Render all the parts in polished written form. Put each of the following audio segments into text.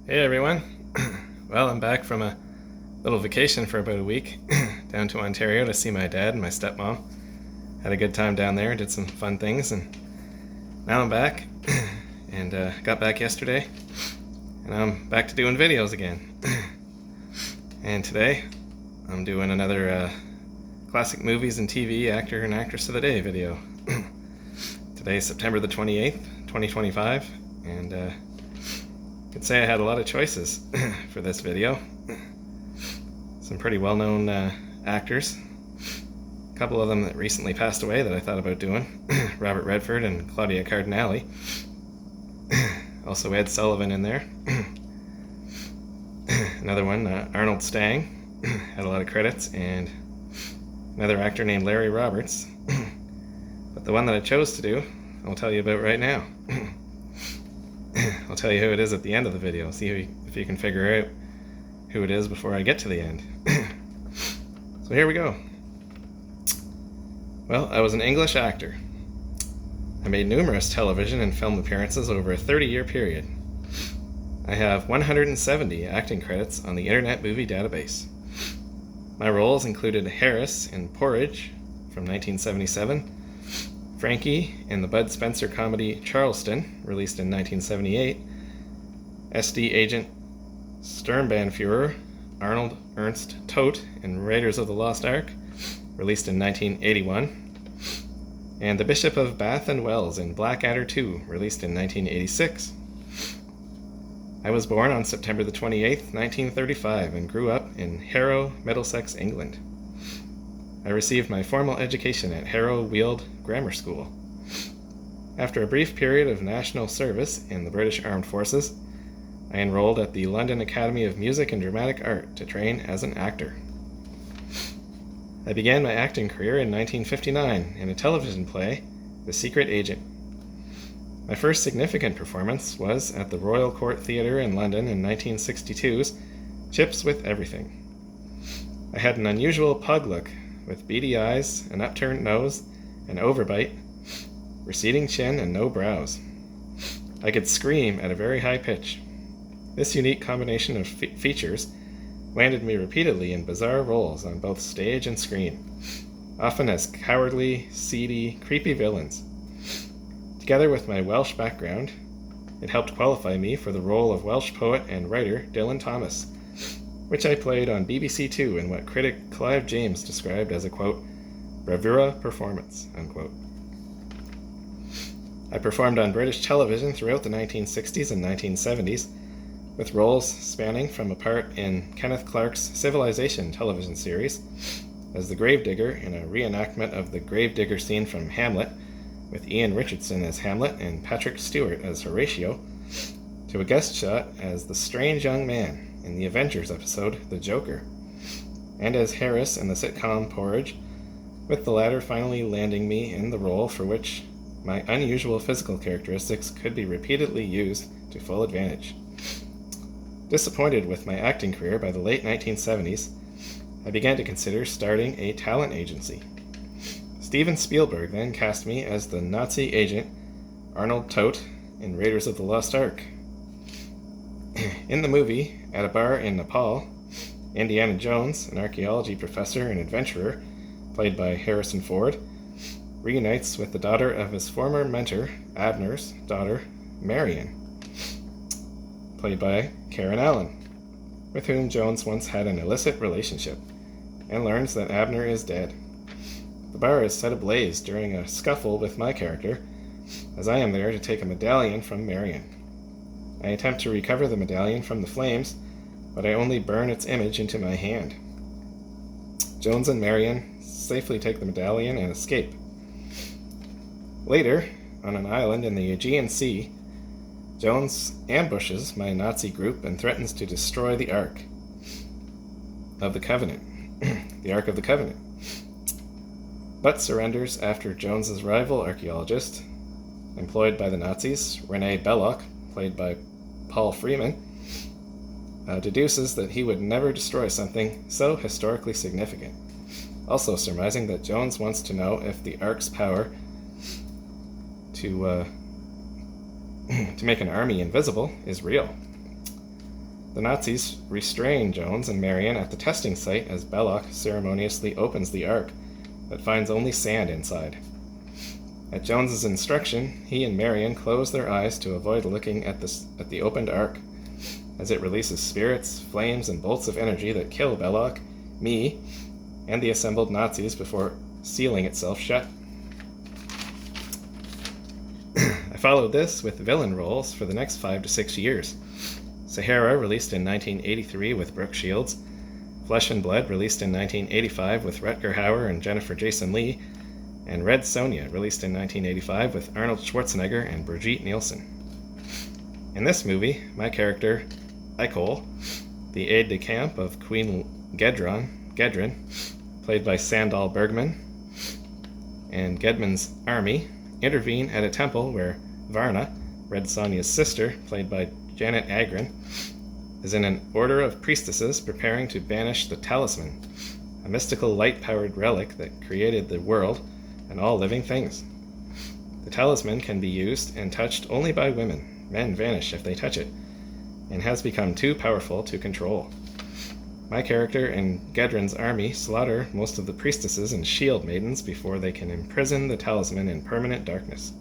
Hey everyone. Well, I'm back from a little vacation for about a week down to Ontario to see my dad and my stepmom. Had a good time down there, did some fun things, and now I'm back and got back yesterday, and I'm back to doing videos again. And today I'm doing another classic movies and TV actor and actress of the day video. Today is September the 28th, 2025, and I could say I had a lot of choices for this video. Some pretty well-known actors. A couple of them that recently passed away that I thought about doing. Robert Redford and Claudia Cardinale. Also Ed Sullivan in there. Another one, Arnold Stang, had a lot of credits, and another actor named Larry Roberts. But the one that I chose to do, I'll tell you about right now. I'll tell you who it is at the end of the video. See if you can figure out who it is before I get to the end. So here we go. Well, I was an English actor. I made numerous television and film appearances over a 30-year period. I have 170 acting credits on the Internet Movie Database. My roles included Harris in Porridge from 1977, Frankie in the Bud Spencer comedy Charleston, released in 1978, SD Agent Sturmbannführer Arnold Ernst Todt in Raiders of the Lost Ark, released in 1981, and the Bishop of Bath and Wells in Blackadder 2, released in 1986. I was born on September the 28th, 1935, and grew up in Harrow, Middlesex, England. I received my formal education at Harrow Weald Grammar School. After a brief period of national service in the British Armed Forces, I enrolled at the London Academy of Music and Dramatic Art to train as an actor. I began my acting career in 1959 in a television play, The Secret Agent. My first significant performance was at the Royal Court Theatre in London in 1962's Chips with Everything. I had an unusual pug look, with beady eyes, an upturned nose, an overbite, receding chin, and no brows. I could scream at a very high pitch. This unique combination of features landed me repeatedly in bizarre roles on both stage and screen, often as cowardly, seedy, creepy villains. Together with my Welsh background, it helped qualify me for the role of Welsh poet and writer Dylan Thomas, which I played on BBC Two in what critic Clive James described as a, quote, bravura performance, unquote. I performed on British television throughout the 1960s and 1970s, with roles spanning from a part in Kenneth Clark's Civilization television series, as the Gravedigger in a reenactment of the Gravedigger scene from Hamlet, with Ian Richardson as Hamlet and Patrick Stewart as Horatio, to a guest shot as the strange young man in the Avengers episode The Joker, and as Harris in the sitcom Porridge, with the latter finally landing me in the role for which my unusual physical characteristics could be repeatedly used to full advantage. Disappointed with my acting career by the late 1970s, I began to consider starting a talent agency. Steven Spielberg then cast me as the Nazi agent Arnold Todt in Raiders of the Lost Ark. In the movie, at a bar in Nepal, Indiana Jones, an archaeology professor and adventurer, played by Harrison Ford, reunites with the daughter of his former mentor, Abner's daughter, Marion, played by Karen Allen, with whom Jones once had an illicit relationship, and learns that Abner is dead. The bar is set ablaze during a scuffle with my character, as I am there to take a medallion from Marion. I attempt to recover the medallion from the flames, but I only burn its image into my hand. Jones and Marion safely take the medallion and escape. Later, on an island in the Aegean Sea, Jones ambushes my Nazi group and threatens to destroy the Ark of the Covenant, the Ark of the Covenant, but surrenders after Jones's rival archaeologist, employed by the Nazis, René Belloc, played by Paul Freeman, deduces that he would never destroy something so historically significant, also surmising that Jones wants to know if the Ark's power to make an army invisible is real. The Nazis restrain Jones and Marion at the testing site as Belloc ceremoniously opens the Ark, but finds only sand inside. At Jones's instruction, he and Marion close their eyes to avoid looking at the opened Ark, as it releases spirits, flames, and bolts of energy that kill Belloc, me, and the assembled Nazis before sealing itself shut. I followed this with villain roles for the next 5 to 6 years. Sahara, released in 1983 with Brooke Shields. Flesh and Blood, released in 1985 with Rutger Hauer and Jennifer Jason Leigh. And Red Sonja, released in 1985 with Arnold Schwarzenegger and Brigitte Nielsen. In this movie, my character, Eichel, the aide-de-camp of Queen Gedrin, played by Sandal Bergman, and Gedman's army, intervene at a temple where Varna, Red Sonja's sister, played by Janet Agron, is in an order of priestesses preparing to banish the Talisman, a mystical light-powered relic that created the world and all living things. The Talisman can be used and touched only by women. Men vanish if they touch it, and has become too powerful to control. My character and Gedrin's army slaughter most of the priestesses and shield maidens before they can imprison the Talisman in permanent darkness.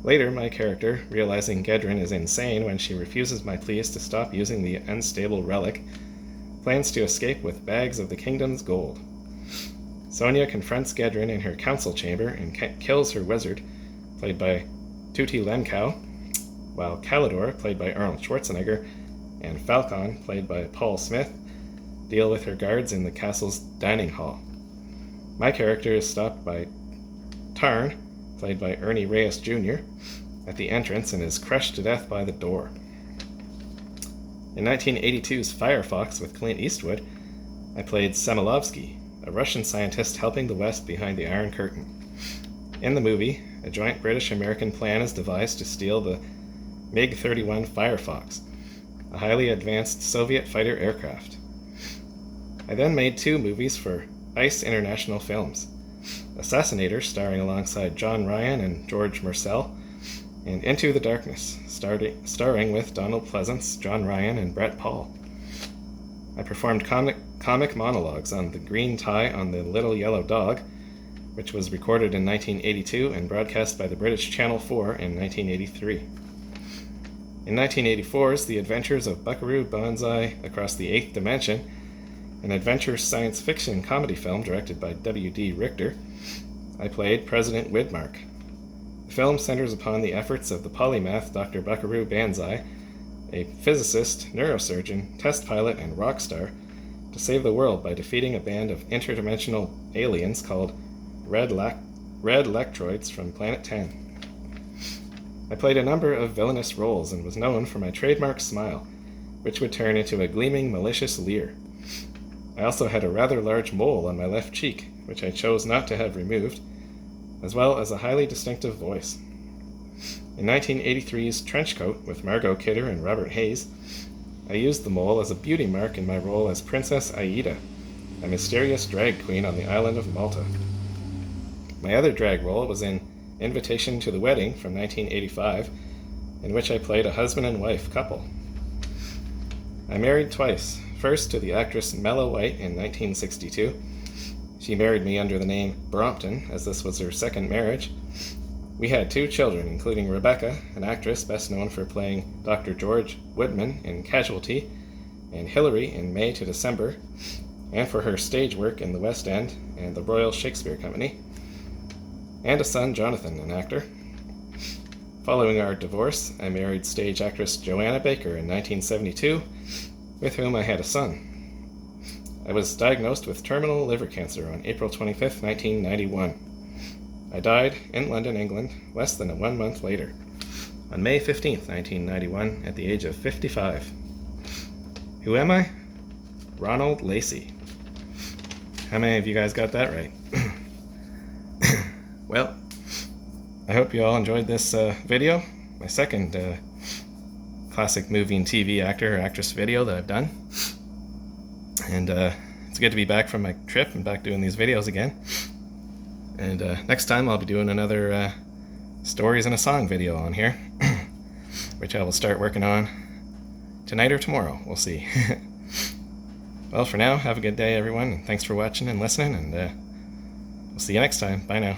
Later, my character, realizing Gedrin is insane when she refuses my pleas to stop using the unstable relic, plans to escape with bags of the kingdom's gold. Sonja confronts Gedrin in her council chamber and kills her wizard, played by Tutti Lenkow, while Calidor, played by Arnold Schwarzenegger, and Falcon, played by Paul Smith, deal with her guards in the castle's dining hall. My character is stopped by Tarn, played by Ernie Reyes Jr., at the entrance and is crushed to death by the door. In 1982's Firefox with Clint Eastwood, I played Semilovsky, a Russian scientist helping the West behind the Iron Curtain. In the movie, a joint British-American plan is devised to steal the MiG-31 Firefox, a highly advanced Soviet fighter aircraft. I then made 2 movies for ICE International Films, Assassinator, starring alongside John Ryan and George Murcell, and Into the Darkness, starring with Donald Pleasance, John Ryan, and Brett Paul. I performed comic monologues on The Green Tie on the Little Yellow Dog, which was recorded in 1982 and broadcast by the British Channel 4 in 1983. In 1984's The Adventures of Buckaroo Banzai Across the Eighth Dimension, an adventure science fiction comedy film directed by W.D. Richter, I played President Widmark. The film centers upon the efforts of the polymath Dr. Buckaroo Banzai, a physicist, neurosurgeon, test pilot, and rock star, to save the world by defeating a band of interdimensional aliens called Red Lectroids from Planet 10. I played a number of villainous roles and was known for my trademark smile, which would turn into a gleaming, malicious leer. I also had a rather large mole on my left cheek, which I chose not to have removed, as well as a highly distinctive voice. In 1983's Trenchcoat with Margot Kidder and Robert Hayes, I used the mole as a beauty mark in my role as Princess Aida, a mysterious drag queen on the island of Malta. My other drag role was in Invitation to the Wedding from 1985, in which I played a husband and wife couple. I married twice, first to the actress Mella White in 1962. She married me under the name Brompton, as this was her second marriage. We had 2 children, including Rebecca, an actress best known for playing Dr. George Woodman in Casualty, and Hilary in May to December, and for her stage work in the West End and the Royal Shakespeare Company, and a son, Jonathan, an actor. Following our divorce, I married stage actress Joanna Baker in 1972, with whom I had a son. I was diagnosed with terminal liver cancer on April 25, 1991. I died in London, England, less than 1 month later, on May 15, 1991, at the age of 55. Who am I? Ronald Lacey. How many of you guys got that right? Well, I hope you all enjoyed this video, my second classic movie and TV actor or actress video that I've done. And it's good to be back from my trip and back doing these videos again. And next time I'll be doing another stories and a song video on here, which I will start working on Tonight or tomorrow, we'll see. Well, for now, have a good day, everyone, and thanks for watching and listening, and we'll see you next time. Bye now.